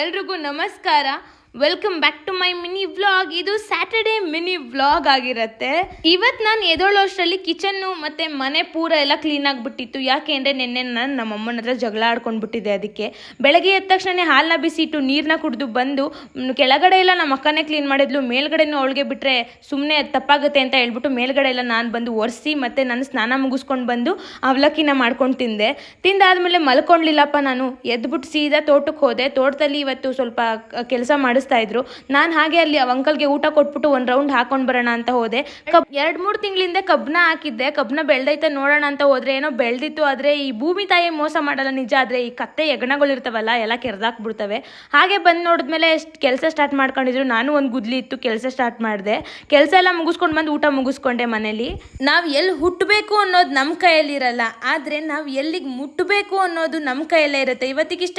ಎಲ್ರಿಗೂ ನಮಸ್ಕಾರ. Welcome back to my mini vlog. ಇದು ಸ್ಯಾಟರ್ಡೇ ಮಿನಿ ವ್ಲಾಗ್ ಆಗಿರುತ್ತೆ. ಇವತ್ತು ನಾನು ಎದೊಳ್ಳೋ ಅಷ್ಟರಲ್ಲಿ ಕಿಚನ್ನು ಮತ್ತು ಮನೆ ಪೂರ ಎಲ್ಲ ಕ್ಲೀನ್ ಆಗಿಬಿಟ್ಟಿತ್ತು. ಯಾಕೆ ಅಂದರೆ ನಿನ್ನೆ ನಾನು ನಮ್ಮ ಅಮ್ಮನ ಹತ್ರ ಜಗಳ ಆಡ್ಕೊಂಡ್ಬಿಟ್ಟಿದ್ದೆ. ಅದಕ್ಕೆ ಬೆಳಗ್ಗೆ ಎದ್ದ ತಕ್ಷಣ ಹಾಲನ್ನ ಬಿಸಿಟ್ಟು ನೀರನ್ನ ಕುಡಿದು ಬಂದು ಕೆಳಗಡೆ ಎಲ್ಲ ನಮ್ಮ ಅಕ್ಕನೇ ಕ್ಲೀನ್ ಮಾಡಿದ್ಲು, ಮೇಲ್ಗಡೆನೂ ಅವಳಿಗೆ ಬಿಟ್ಟರೆ ಸುಮ್ಮನೆ ತಪ್ಪಾಗುತ್ತೆ ಅಂತ ಹೇಳ್ಬಿಟ್ಟು ಮೇಲ್ಗಡೆ ಎಲ್ಲ ನಾನು ಬಂದು ಒರೆಸಿ ಮತ್ತು ನಾನು ಸ್ನಾನ ಮುಗಿಸ್ಕೊಂಡು ಬಂದು ಅವಲಕ್ಕಿನ ಮಾಡ್ಕೊಂಡು ತಿಂದಾದ್ಮೇಲೆ ಮಲ್ಕೊಂಡ್ಲಿಲ್ಲಪ್ಪ. ನಾನು ಎದ್ಬಿಟ್ಟು ಸೀದಾ ತೋಟಕ್ಕೆ ಹೋದೆ. ತೋಟದಲ್ಲಿ ಇವತ್ತು ಸ್ವಲ್ಪ ಕೆಲಸ ಮಾಡಿಸ್ತಾ ಇದ್ರು. ನಾನು ಹಾಗೆ ಅಲ್ಲಿ ಅಂಕಲ್ಗೆ ಊಟ ಕೊಟ್ಬಿಟ್ಟು ಒಂದು ರೌಂಡ್ ಹಾಕೊಂಡು ಬರೋಣ ಅಂತ ಹೋದೆ. 2-3 ತಿಂಗಳಿಂದ ಕಬ್ಬನ ಹಾಕಿದ್ದೆ. ಕಬ್ಬನ ಬೆಳೆದೈತೆ ನೋಡೋಣ ಅಂತ ಹೋದ್ರೆ ಏನೋ ಬೆಳೆದಿತ್ತು. ಆದರೆ ಈ ಭೂಮಿ ತಾಯಿ ಮೋಸ ಮಾಡಲ್ಲ ನಿಜ. ಆದರೆ ಈ ಕತ್ತೆ ಹೆಗಣಗಳಿರ್ತಾವಲ್ಲ ಎಲ್ಲ ಕೆರೆದಾಕ್ಬಿಡ್ತವೆ. ಹಾಗೆ ಬಂದು ನೋಡಿದ್ಮೇಲೆ ಕೆಲಸ ಸ್ಟಾರ್ಟ್ ಮಾಡ್ಕೊಂಡಿದ್ರು. ನಾನು ಒಂದು ಗುದ್ಲಿ ಇತ್ತು, ಕೆಲಸ ಸ್ಟಾರ್ಟ್ ಮಾಡಿದೆ. ಕೆಲಸ ಎಲ್ಲ ಮುಗಿಸ್ಕೊಂಡು ಬಂದು ಊಟ ಮುಗಿಸ್ಕೊಂಡೆ ಮನೇಲಿ. ನಾವು ಎಲ್ಲಿ ಹುಟ್ಟಬೇಕು ಅನ್ನೋದು ನಮ್ಮ ಕೈಯಲ್ಲಿರಲ್ಲ, ಆದರೆ ನಾವು ಎಲ್ಲಿಗೆ ಮುಟ್ಟಬೇಕು ಅನ್ನೋದು ನಮ್ಮ ಕೈಯಲ್ಲೇ ಇರುತ್ತೆ. ಇವತ್ತಿಗಿಷ್ಟೆಲ್ಲ